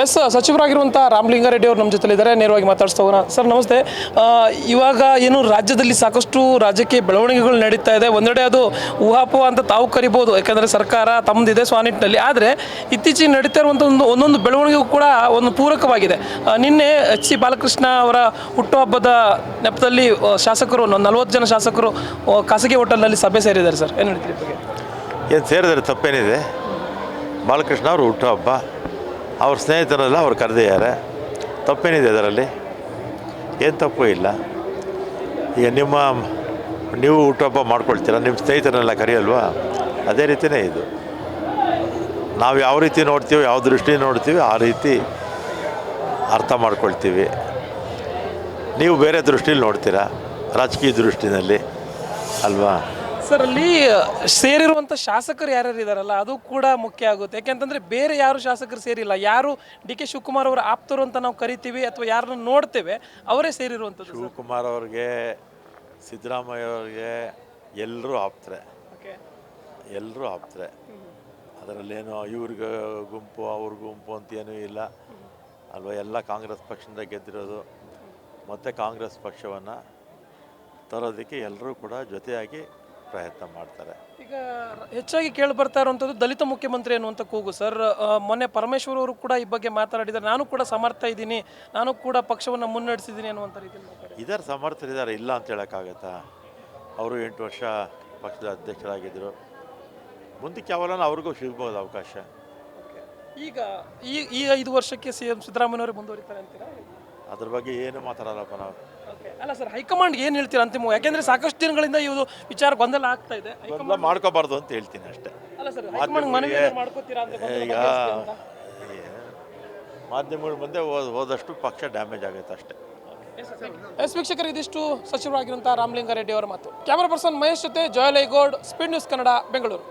S ಸಚಿವರಾಗಿರುವಂಥ Ramalinga Reddy ಅವರು ನಮ್ಮ ಜೊತೆಲಿದ್ದಾರೆ. ನೇರವಾಗಿ ಮಾತಾಡಿಸ್ತಾ ಹೋಗೋಣ. ಸರ್ ನಮಸ್ತೆ. ಇವಾಗ ಏನು ರಾಜ್ಯದಲ್ಲಿ ಸಾಕಷ್ಟು ರಾಜಕೀಯ ಬೆಳವಣಿಗೆಗಳು ನಡೀತಾ ಇದೆ. ಒಂದೆಡೆ ಅದು ಊಹಾಪೋಹ ಅಂತ ತಾವು ಕರಿಬೋದು, ಯಾಕಂದರೆ ಸರ್ಕಾರ ತಮ್ಮದಿದೆ ಸ್ವಾನಿಟ್ಟಿನಲ್ಲಿ. ಆದರೆ ಇತ್ತೀಚೆಗೆ ನಡೀತಾ ಇರುವಂಥ ಒಂದೊಂದು ಬೆಳವಣಿಗೆಗೂ ಕೂಡ ಒಂದು ಪೂರಕವಾಗಿದೆ. ನಿನ್ನೆ ಎಚ್ ಸಿ ಬಾಲಕೃಷ್ಣ ಅವರ ಹುಟ್ಟುಹಬ್ಬದ ನೆಪದಲ್ಲಿ ಶಾಸಕರು 40 ಜನ ಶಾಸಕರು ಖಾಸಗಿ ಹೋಟೆಲ್ನಲ್ಲಿ ಸಭೆ ಸೇರಿದ್ದಾರೆ. ಸರ್ ಏನು ಹೇಳ್ತೀರಿ ಬಗ್ಗೆ? ಏನು ಸೇರಿದರೆ ತಪ್ಪೇನಿದೆ? ಬಾಲಕೃಷ್ಣ ಅವರು ಹುಟ್ಟುಹಬ್ಬ, ಅವ್ರ ಸ್ನೇಹಿತರೆಲ್ಲ ಅವ್ರು ಕರೆದಿದ್ದಾರೆ. ತಪ್ಪೇನಿದೆ ಅದರಲ್ಲಿ? ಏನು ತಪ್ಪು ಇಲ್ಲ. ಈಗ ನೀವು ಹುಟ್ಟುಹಬ್ಬ ಮಾಡ್ಕೊಳ್ತೀರ, ನಿಮ್ಮ ಸ್ನೇಹಿತರನ್ನೆಲ್ಲ ಕರೆಯಲ್ವಾ? ಅದೇ ರೀತಿಯೇ ಇದು. ನಾವು ಯಾವ ರೀತಿ ನೋಡ್ತೀವಿ, ಯಾವ ದೃಷ್ಟಿ ನೋಡ್ತೀವಿ, ಆ ರೀತಿ ಅರ್ಥ ಮಾಡ್ಕೊಳ್ತೀವಿ. ನೀವು ಬೇರೆ ದೃಷ್ಟಿಲಿ ನೋಡ್ತೀರಾ, ರಾಜಕೀಯ ದೃಷ್ಟಿನಲ್ಲಿ ಅಲ್ವಾ? ಸರ್, ಅಲ್ಲಿ ಸೇರಿರುವಂಥ ಶಾಸಕರು ಯಾರ್ಯಾರು ಇದ್ದಾರಲ್ಲ ಅದು ಕೂಡ ಮುಖ್ಯ ಆಗುತ್ತೆ. ಯಾಕೆಂತಂದರೆ ಬೇರೆ ಯಾರು ಶಾಸಕರು ಸೇರಿಲ್ಲ. ಯಾರು ಡಿ ಕೆ ಶಿವಕುಮಾರ್ ಅವರ ಆಪ್ತರು ಅಂತ ನಾವು ಕರಿತೀವಿ ಅಥವಾ ಯಾರನ್ನ ನೋಡ್ತೇವೆ ಅವರೇ ಸೇರಿರುವಂಥದ್ದು. ಶಿವಕುಮಾರ್ ಅವ್ರಿಗೆ, ಸಿದ್ದರಾಮಯ್ಯ ಅವ್ರಿಗೆ ಎಲ್ಲರೂ ಆಪ್ತರೆ, ಎಲ್ಲರೂ ಆಪ್ತರೆ. ಅದರಲ್ಲೇನು ಇವ್ರಿಗೆ ಗುಂಪು ಅವ್ರ ಗುಂಪು ಅಂತೇನೂ ಇಲ್ಲ ಅಲ್ವಾ? ಎಲ್ಲ ಕಾಂಗ್ರೆಸ್ ಪಕ್ಷದಿಂದ ಗೆದ್ದಿರೋದು. ಮತ್ತು ಕಾಂಗ್ರೆಸ್ ಪಕ್ಷವನ್ನು ತರೋದಕ್ಕೆ ಎಲ್ಲರೂ ಕೂಡ ಜೊತೆಯಾಗಿ ಪ್ರಯತ್ನ ಮಾಡ್ತಾರೆ. ಈಗ ಹೆಚ್ಚಾಗಿ ಕೇಳಿ ಬರ್ತಾ ಇರುವಂಥದ್ದು ದಲಿತ ಮುಖ್ಯಮಂತ್ರಿ ಅನ್ನುವಂಥ ಕೂಗು. ಸರ್, ಮೊನ್ನೆ ಪರಮೇಶ್ವರ್ ಅವರು ಕೂಡ ಈ ಬಗ್ಗೆ ಮಾತನಾಡಿದ್ದಾರೆ. ನಾನು ಕೂಡ ಸಮರ್ಥ ಇದ್ದೀನಿ, ನಾನು ಕೂಡ ಪಕ್ಷವನ್ನು ಮುನ್ನಡೆಸಿದ್ದೀನಿ ಅನ್ನುವಂಥ ರೀತಿಯಲ್ಲಿ ಇದರ ಸಮರ್ಥರಿದ್ದಾರೆ, ಇಲ್ಲ ಅಂತ ಹೇಳೋಕ್ಕಾಗತ್ತಾ? ಅವರು 8 ವರ್ಷ ಪಕ್ಷದ ಅಧ್ಯಕ್ಷರಾಗಿದ್ದರು. ಮುಂದಕ್ಕೆ ಯಾವಲ್ಲ ಅವ್ರಿಗೂ ಸಿಗ್ಬೋದು ಅವಕಾಶ. ಈಗ ಈ 5 ವರ್ಷಕ್ಕೆ CM ಸಿದ್ದರಾಮಯ್ಯನವರೇ ಮುಂದುವರಿತಾರೆ ಅಂತೀರಾ? ಅದ್ರ ಬಗ್ಗೆ ಏನು ಮಾತಾಡಲ್ಲಪ್ಪ ನಾವು. ಅಲ್ಲ ಸರ್, ಹೈಕಮಾಂಡ್ ಏನು ಹೇಳ್ತೀರಾ ಅಂತಿಮ? ಯಾಕೆಂದ್ರೆ ಸಾಕಷ್ಟು ದಿನಗಳಿಂದ ಇದು ವಿಚಾರ ಗೊಂದಲ ಆಗ್ತಾ ಇದೆ. ಗೊಂದಲ ಮಾಡ್ಕೋಬಾರ್ದು ಅಂತ ಹೇಳ್ತೀನಿ ಅಷ್ಟೇ. ಅಲ್ಲ ಸರ್, ಹೈಕಮಾಂಡ್ ಮನವಿ ಮಾಡ್ಕೋತೀರಾ ಅಂತ? ಈಗ ಮಾಧ್ಯಮಗಳ ಮುಂದೆ ಹೋದಷ್ಟು ಪಕ್ಷ ಡ್ಯಾಮೇಜ್ ಆಗುತ್ತೆ ಅಷ್ಟೇ. ಎಸ್ ವೀಕ್ಷಕರು, ಇದಿಷ್ಟು ಸಚಿವರಾಗಿರುವಂತಹ ರಾಮಲಿಂಗಾರೆಡ್ಡಿ ಅವರ ಮಾತು. ಕ್ಯಾಮರಾ ಪರ್ಸನ್ ಮಹೇಶ್ ಜೊತೆ ಜಯಲೈಗೌಡ್, ಸ್ಪೀಡ್ ನ್ಯೂಸ್ ಕನ್ನಡ, ಬೆಂಗಳೂರು.